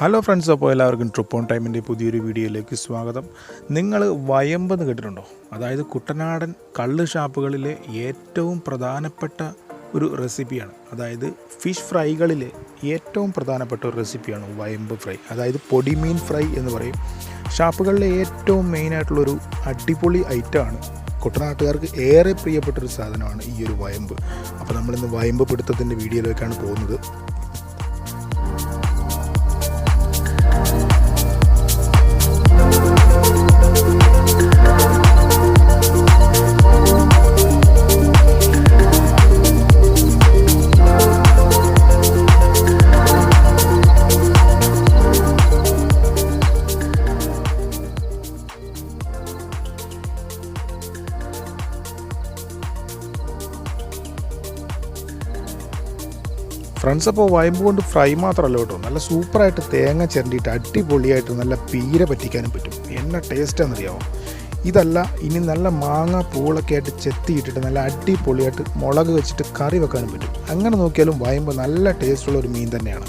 Hello friends, അപ്പോൾ എല്ലാവർക്കും trip on ടൈമിൻ്റെ പുതിയൊരു വീഡിയോയിലേക്ക് സ്വാഗതം. നിങ്ങൾ വയമ്പെന്ന് കേട്ടിട്ടുണ്ടോ? അതായത് കുട്ടനാടൻ കള്ള് ഷാപ്പുകളിലെ ഏറ്റവും പ്രധാനപ്പെട്ട ഒരു റെസിപ്പിയാണ്. അതായത് ഫിഷ് ഫ്രൈകളിലെ ഏറ്റവും പ്രധാനപ്പെട്ട ഒരു റെസിപ്പിയാണ് വയമ്പ് ഫ്രൈ. അതായത് പൊടിമീൻ ഫ്രൈ എന്ന് പറയും. ഷാപ്പുകളിലെ ഏറ്റവും മെയിനായിട്ടുള്ളൊരു അടിപൊളി ഐറ്റമാണ്. കുട്ടനാട്ടുകാർക്ക് ഏറെ പ്രിയപ്പെട്ടൊരു സാധനമാണ് ഈ ഒരു വയമ്പ്. അപ്പോൾ നമ്മളിന്ന് വയമ്പ് പിടുത്തത്തിൻ്റെ വീഡിയോയിലേക്കാണ് പോകുന്നത്. ഫ്രണ്ട്സ്, അപ്പോൾ വയമ്പ് കൊണ്ട് ഫ്രൈ മാത്രമല്ല കേട്ടോ, നല്ല സൂപ്പറായിട്ട് തേങ്ങ ചിരണ്ടിയിട്ട് അടിപൊളിയായിട്ട് നല്ല പീര പറ്റിക്കാനും പറ്റും. എന്നാ ടേസ്റ്റാണെന്നറിയാമോ? ഇതല്ല, ഇനി നല്ല മാങ്ങ പൂളൊക്കെ ആയിട്ട് ചെത്തിയിട്ടിട്ട് നല്ല അടിപൊളിയായിട്ട് മുളക് വെച്ചിട്ട് കറി വെക്കാനും പറ്റും. അങ്ങനെ നോക്കിയാലും വയമ്പ് നല്ല ടേസ്റ്റുള്ള ഒരു മീൻ തന്നെയാണ്.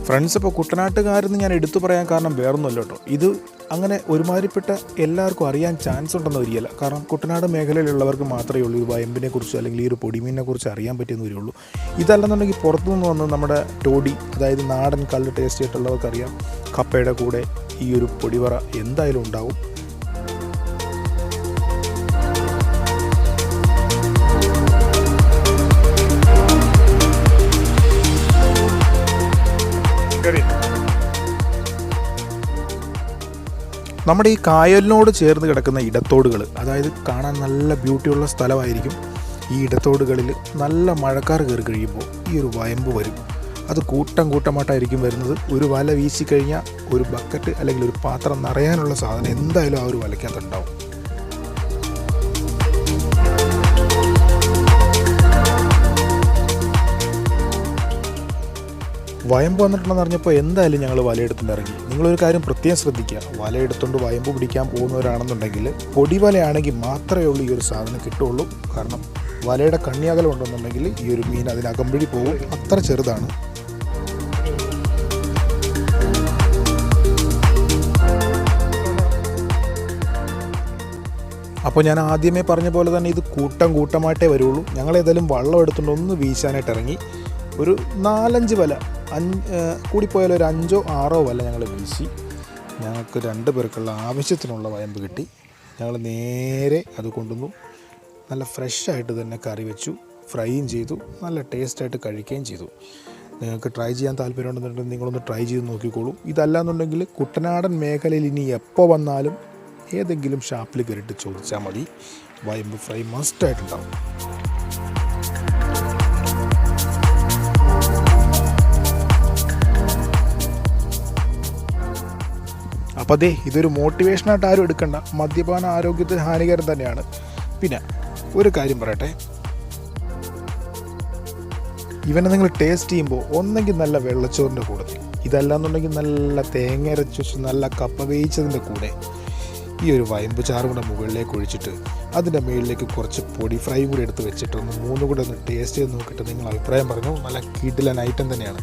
ഫ്രണ്ട്സ്, ഇപ്പോൾ കുട്ടനാട്ടുകാരെന്ന് ഞാൻ എടുത്തു പറയാൻ കാരണം വേറൊന്നുമല്ല കേട്ടോ. ഇത് അങ്ങനെ ഒരുമാതിരിപ്പെട്ട എല്ലാവർക്കും അറിയാൻ ചാൻസ് ഉണ്ടെന്ന് വരികയില്ല. കാരണം കുട്ടനാട് മേഖലയിലുള്ളവർക്ക് മാത്രമേ ഉള്ളൂ ഈ വയമ്പിനെ കുറിച്ച് അല്ലെങ്കിൽ ഈ ഒരു പൊടിമീനിനെ കുറിച്ച് അറിയാൻ പറ്റിയെന്ന് വരികയുള്ളൂ. ഇതല്ലെന്നുണ്ടെങ്കിൽ പുറത്തുനിന്ന് വന്ന് നമ്മുടെ ടോഡി, അതായത് നാടൻ കല്ല് ടേസ്റ്റ് ആയിട്ടുള്ളവർക്കറിയാം. കപ്പയുടെ കൂടെ ഈ ഒരു പൊടിവറ എന്തായാലും ഉണ്ടാവും. നമ്മുടെ ഈ കായലിനോട് ചേർന്ന് കിടക്കുന്ന ഇടത്തോടുകൾ, അതായത് കാണാൻ നല്ല ബ്യൂട്ടിയുള്ള സ്ഥലമായിരിക്കും. ഈ ഇടത്തോടുകളിൽ നല്ല മഴക്കാർ കയറി കഴിയുമ്പോൾ ഈ ഒരു വയമ്പ് വരും. അത് കൂട്ടമായിട്ടായിരിക്കും വരുന്നത്. ഒരു വല വീശിക്കഴിഞ്ഞാൽ ഒരു ബക്കറ്റ് അല്ലെങ്കിൽ ഒരു പാത്രം നിറയാനുള്ള സാധനം എന്തായാലും ആ ഒരു വലയ്ക്കകത്തുണ്ടാവും. വയമ്പ് വന്നിട്ടുണ്ടെന്ന് അറിഞ്ഞപ്പോൾ എന്തായാലും ഞങ്ങൾ വലയെടുത്തുകൊണ്ട് ഇറങ്ങി. നിങ്ങളൊരു കാര്യം പ്രത്യേകം ശ്രദ്ധിക്കുക, വലയെടുത്തുകൊണ്ട് വയമ്പ് പിടിക്കാൻ പോകുന്നവരാണെന്നുണ്ടെങ്കിൽ പൊടിവലയാണെങ്കിൽ മാത്രമേ ഉള്ളൂ ഈ ഒരു സാധനം കിട്ടുള്ളൂ. കാരണം വലയുടെ കണ്ണിയകലം ഉണ്ടെന്നുണ്ടെങ്കിൽ ഈ ഒരു മീൻ അതിനകമ്പഴി പോകും. അത്ര ചെറുതാണ്. അപ്പോൾ ഞാൻ ആദ്യമേ പറഞ്ഞ പോലെ തന്നെ ഇത് കൂട്ടമായിട്ടേ വരുള്ളൂ. ഞങ്ങളേതായാലും വള്ളം എടുത്തുകൊണ്ട് ഒന്ന് വീശാനായിട്ട് ഇറങ്ങി. ഒരു 4-5 വല, കൂടിപ്പോയാൽ ഒരു 5-6 വല ഞങ്ങൾ വീശി. ഞങ്ങൾക്ക് 2 പേർക്കുള്ള ആവശ്യത്തിനുള്ള വയമ്പ് കിട്ടി. ഞങ്ങൾ നേരെ അത് കൊണ്ടുവന്നു. നല്ല ഫ്രഷായിട്ട് തന്നെ കറി വെച്ചു, ഫ്രൈയും ചെയ്തു, നല്ല ടേസ്റ്റായിട്ട് കഴിക്കുകയും ചെയ്തു. നിങ്ങൾക്ക് ട്രൈ ചെയ്യാൻ താല്പര്യമുണ്ടെന്നുണ്ടെങ്കിൽ നിങ്ങളൊന്ന് ട്രൈ ചെയ്ത് നോക്കിക്കോളൂ. ഇതല്ലാന്നുണ്ടെങ്കിൽ കുട്ടനാടൻ മേഖലയിൽ ഇനി എപ്പോൾ വന്നാലും ഏതെങ്കിലും ഷാപ്പിൽ കയറിയിട്ട് ചോദിച്ചാൽ മതി. വയമ്പ് ഫ്രൈ മസ്റ്റായിട്ടുണ്ടാവും. അപ്പോൾ ഇതൊരു മോട്ടിവേഷനായിട്ട് ആരും എടുക്കണ്ട. മദ്യപാന ആരോഗ്യത്തിന് ഹാനികരം തന്നെയാണ്. പിന്നെ ഒരു കാര്യം പറയട്ടെ, ഇവനെ നിങ്ങൾ ടേസ്റ്റ് ചെയ്യുമ്പോൾ ഒന്നെങ്കിൽ നല്ല വെള്ളച്ചോറിൻ്റെ കൂടെ, ഇതല്ലാന്നുണ്ടെങ്കിൽ നല്ല തേങ്ങ അരച്ച് വെച്ച് നല്ല കപ്പ വേവിച്ചതിൻ്റെ കൂടെ ഈ ഒരു വയമ്പ് ചാറും കൂടെ മുകളിലേക്ക് ഒഴിച്ചിട്ട് അതിൻ്റെ മുകളിലേക്ക് കുറച്ച് പൊടി ഫ്രൈയും കൂടി എടുത്ത് വെച്ചിട്ട് ഒന്ന് 3 കൂടെ ഒന്ന് ടേസ്റ്റ് ചെയ്ത് നോക്കിയിട്ട് നിങ്ങൾ അഭിപ്രായം പറഞ്ഞു. നല്ല കിടിലൻ ഐറ്റം തന്നെയാണ്.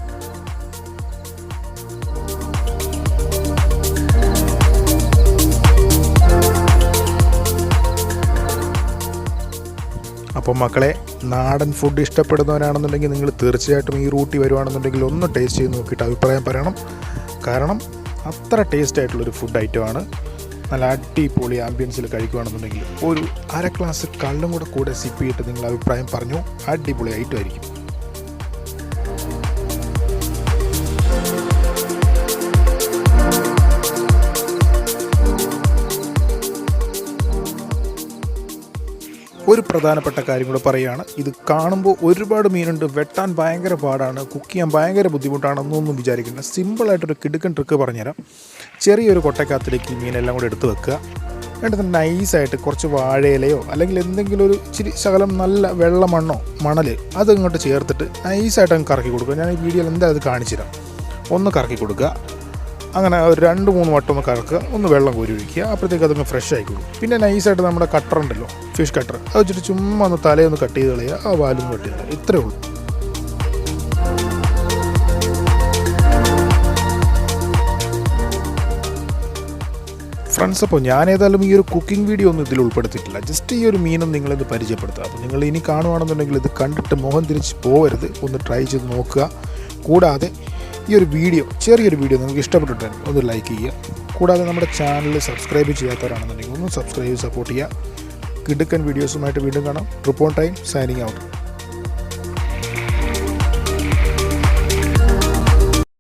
അപ്പോൾ മക്കളെ, നാടൻ ഫുഡ് ഇഷ്ടപ്പെടുന്നവരാണെന്നുണ്ടെങ്കിൽ നിങ്ങൾ തീർച്ചയായിട്ടും ഈ റൂട്ടിൽ വരുവാണെന്നുണ്ടെങ്കിൽ ഒന്ന് ടേസ്റ്റ് ചെയ്ത് നോക്കിയിട്ട് അഭിപ്രായം പറയണം. കാരണം അത്ര ടേസ്റ്റ് ആയിട്ടുള്ളൊരു ഫുഡ് ഐറ്റമാണ്. നല്ല അടിപൊളി ആംബിയൻസിൽ കഴിക്കുകയാണെന്നുണ്ടെങ്കിൽ ഒരു 1/2 ഗ്ലാസ് കള്ളും കൂടെ സിപ്പ് ചെയ്തിട്ട് നിങ്ങൾ അഭിപ്രായം പറഞ്ഞു. അടിപൊളി ഐറ്റമായിരിക്കും. ഒരു പ്രധാനപ്പെട്ട കാര്യം കൂടെ പറയുകയാണ്. ഇത് കാണുമ്പോൾ ഒരുപാട് മീനുണ്ട്, വെട്ടാൻ ഭയങ്കര പാടാണ്, കുക്ക് ചെയ്യാൻ ഭയങ്കര ബുദ്ധിമുട്ടാണെന്നൊന്നും വിചാരിക്കുന്നത്. സിമ്പിളായിട്ടൊരു കിടുക്കൻ ട്രിക്ക് പറഞ്ഞുതരാം. ചെറിയൊരു കൊട്ടക്കകത്തിലേക്ക് ഈ മീനെല്ലാം കൂടെ എടുത്ത് വെക്കുക. എന്നിട്ട് നൈസായിട്ട് കുറച്ച് വാഴയിലയോ അല്ലെങ്കിൽ എന്തെങ്കിലും ഒരു ഇച്ചിരി ശകലം നല്ല വെള്ള മണ്ണോ മണൽ അത് ഇങ്ങോട്ട് ചേർത്തിട്ട് നൈസായിട്ട് അങ്ങ് കറക്കി കൊടുക്കുക. ഞാൻ ഈ വീഡിയോയിൽ എന്തായാലും അത് കാണിച്ചു തരാം. ഒന്ന് കറക്കി കൊടുക്കുക. അങ്ങനെ ഒരു 2-3 വട്ടം ഒന്ന് കറക്കുക, ഒന്ന് വെള്ളം കോരി ഒഴിക്കുക. അപ്പോഴത്തേക്ക് അതങ്ങ് ഫ്രഷ് ആയിക്കോളും. പിന്നെ നൈസായിട്ട് നമ്മുടെ കട്ടർ ഉണ്ടല്ലോ, ഫിഷ് കട്ടർ, അത് വെച്ചിട്ട് ചുമ്മാ ഒന്ന് തലയൊന്ന് കട്ട് ചെയ്ത് കളയുക, ആ വാലൊന്ന് കട്ട് ചെയ്ത് കളയുക. ഇത്രയേ ഉള്ളൂ. ഫ്രണ്ട്സ്, അപ്പോൾ ഞാൻ ഏതായാലും ഈ ഒരു കുക്കിംഗ് വീഡിയോ ഒന്നും ഇതിൽ ഉൾപ്പെടുത്തിയിട്ടില്ല. ജസ്റ്റ് ഈ ഒരു മീനും നിങ്ങളിത് പരിചയപ്പെടുത്തുക. അപ്പോൾ നിങ്ങൾ ഇനി കാണുകയാണെന്നുണ്ടെങ്കിൽ ഇത് കണ്ടിട്ട് മുഖം തിരിച്ച് പോകരുത്, ഒന്ന് ട്രൈ ചെയ്ത് നോക്കുക. കൂടാതെ ഈ ഒരു വീഡിയോ, ചെറിയൊരു വീഡിയോ നിങ്ങൾക്ക് ഇഷ്ടപ്പെട്ടിട്ടുണ്ടെങ്കിൽ ഒന്ന് ലൈക്ക് ചെയ്യുക. കൂടാതെ നമ്മുടെ ചാനൽ സബ്സ്ക്രൈബ് ചെയ്യാത്തവരാണെന്നുണ്ടെങ്കിൽ ഒന്ന് സബ്സ്ക്രൈബ് സപ്പോർട്ട് ചെയ്യുക. കിടുക്കൻ വീഡിയോസുമായിട്ട് വീണ്ടും കാണാം. Trip on time signing out.